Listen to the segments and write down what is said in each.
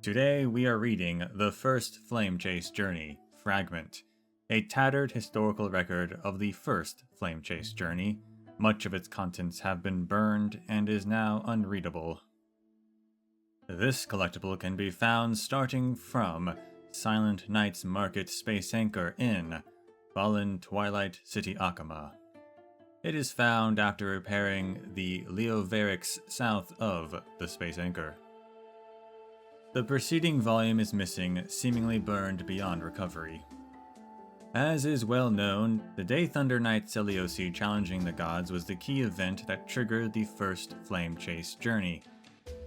Today we are reading the first Flame Chase journey, Fragment, a tattered historical record of the first Flame Chase journey. Much of its contents have been burned and is now unreadable. This collectible can be found starting from Silent Night's Market Space Anchor in Fallen Twilight City Akama. It is found after repairing the Leovarix south of the Space Anchor. The preceding volume is missing, seemingly burned beyond recovery. As is well known, the day Thunder Knight Seliosi challenging the gods was the key event that triggered the first Flame Chase journey.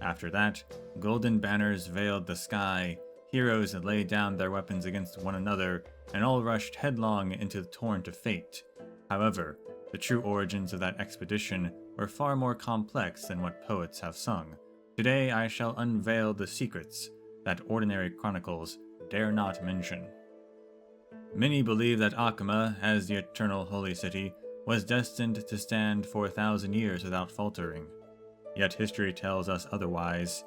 After that, golden banners veiled the sky, heroes laid down their weapons against one another, and all rushed headlong into the torrent of fate. However, the true origins of that expedition were far more complex than what poets have sung. Today I shall unveil the secrets that ordinary chronicles dare not mention. Many believe that Akama, as the eternal holy city, was destined to stand for 1,000 years without faltering. Yet history tells us otherwise.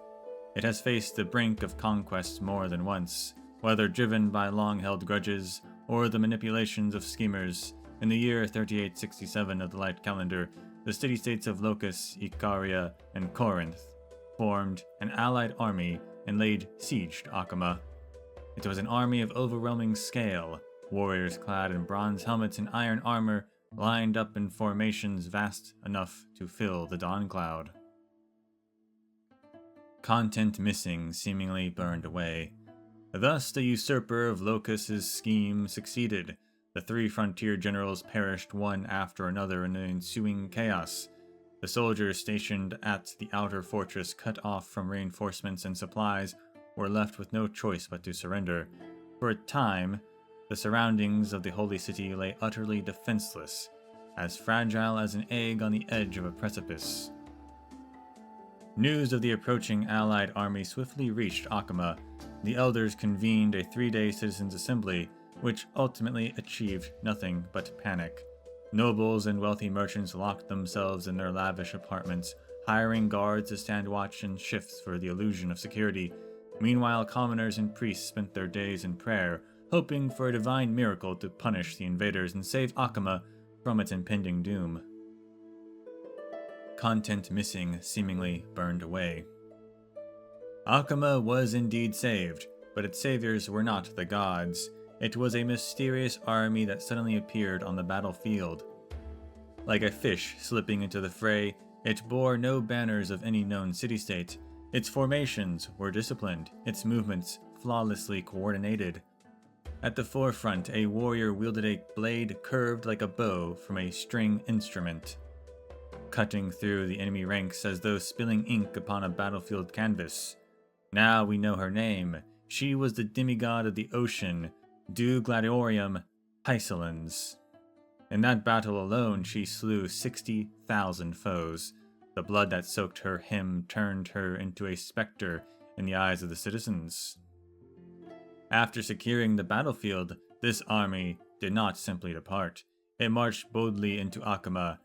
It has faced the brink of conquest more than once, whether driven by long-held grudges or the manipulations of schemers. In the year 3867 of the Light Calendar, the city-states of Locus, Icaria, and Corinth formed an allied army and laid siege to Akama. It was an army of overwhelming scale, warriors clad in bronze helmets and iron armor lined up in formations vast enough to fill the dawn cloud. Content missing, seemingly burned away. Thus the usurper of Locus's scheme succeeded. The three frontier generals perished one after another in the ensuing chaos. The soldiers stationed at the outer fortress, cut off from reinforcements and supplies, were left with no choice but to surrender. For a time, the surroundings of the holy city lay utterly defenseless, as fragile as an egg on the edge of a precipice. News of the approaching allied army swiftly reached Akama. The elders convened a 3-day citizens' assembly, which ultimately achieved nothing but panic. Nobles and wealthy merchants locked themselves in their lavish apartments, hiring guards to stand watch in shifts for the illusion of security. Meanwhile, commoners and priests spent their days in prayer, hoping for a divine miracle to punish the invaders and save Akama from its impending doom. Content missing, seemingly burned away. Akama was indeed saved, but its saviors were not the gods. It was a mysterious army that suddenly appeared on the battlefield. Like a fish slipping into the fray, it bore no banners of any known city-state. Its formations were disciplined, its movements flawlessly coordinated. At the forefront, a warrior wielded a blade curved like a bow from a string instrument, cutting through the enemy ranks as though spilling ink upon a battlefield canvas. Now we know her name. She was the demigod of the ocean, Du Gladiorium Hycelens. In that battle alone, she slew 60,000 foes. The blood that soaked her hem turned her into a specter in the eyes of the citizens. After securing the battlefield, this army did not simply depart. It marched boldly into Akama.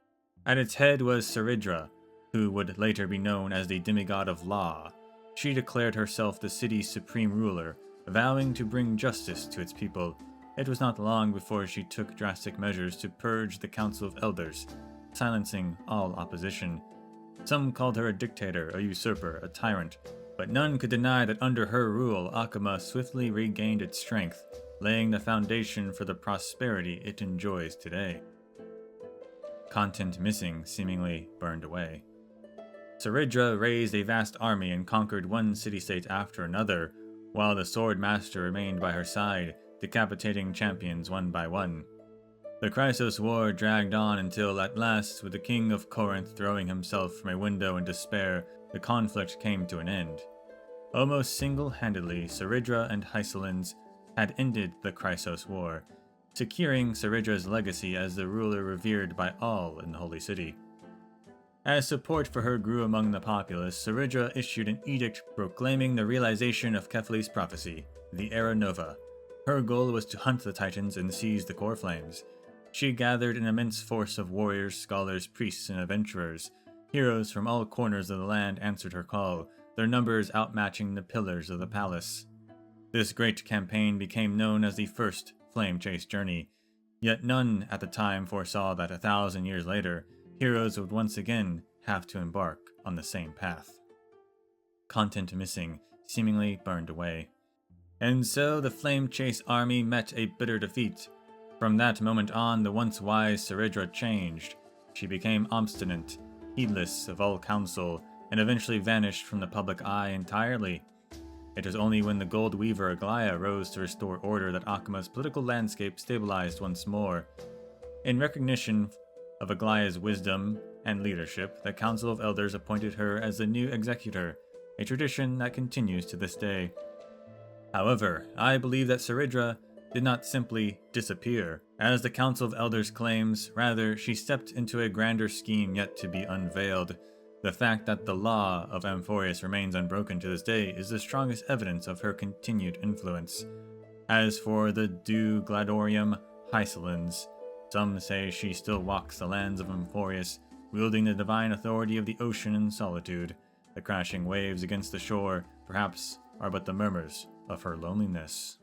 At its head was Saridra, who would later be known as the demigod of law. She declared herself the city's supreme ruler, vowing to bring justice to its people. It was not long before she took drastic measures to purge the Council of Elders, silencing all opposition. Some called her a dictator, a usurper, a tyrant, but none could deny that under her rule, Akama swiftly regained its strength, laying the foundation for the prosperity it enjoys today. Content missing, seemingly burned away. Saridra raised a vast army and conquered one city-state after another, while the Sword Master remained by her side, decapitating champions one by one. The Chrysos War dragged on until, at last, with the King of Corinth throwing himself from a window in despair, the conflict came to an end. Almost single-handedly, Saridra and Hycelens had ended the Chrysos War, securing Saridra's legacy as the ruler revered by all in the Holy City. As support for her grew among the populace, Saridra issued an edict proclaiming the realization of Kefli's prophecy, the Era Nova. Her goal was to hunt the Titans and seize the core flames. She gathered an immense force of warriors, scholars, priests, and adventurers. Heroes from all corners of the land answered her call, their numbers outmatching the pillars of the palace. This great campaign became known as the First Flame Chase Journey, yet none at the time foresaw that 1,000 years later, heroes would once again have to embark on the same path. Content missing, seemingly burned away. And so the Flame Chase army met a bitter defeat. From that moment on, the once wise Saridra changed. She became obstinate, heedless of all counsel, and eventually vanished from the public eye entirely. It was only when the Gold Weaver Aglaia rose to restore order that Akima's political landscape stabilized once more. In recognition of Aglaia's wisdom and leadership, the Council of Elders appointed her as the new executor, a tradition that continues to this day. However, I believe that Saridra did not simply disappear, as the Council of Elders claims. Rather, she stepped into a grander scheme yet to be unveiled. The fact that the law of Amphorius remains unbroken to this day is the strongest evidence of her continued influence. As for the Du Gladorium Hycelins, some say she still walks the lands of Amphorius, wielding the divine authority of the ocean in solitude. The crashing waves against the shore, perhaps, are but the murmurs of her loneliness.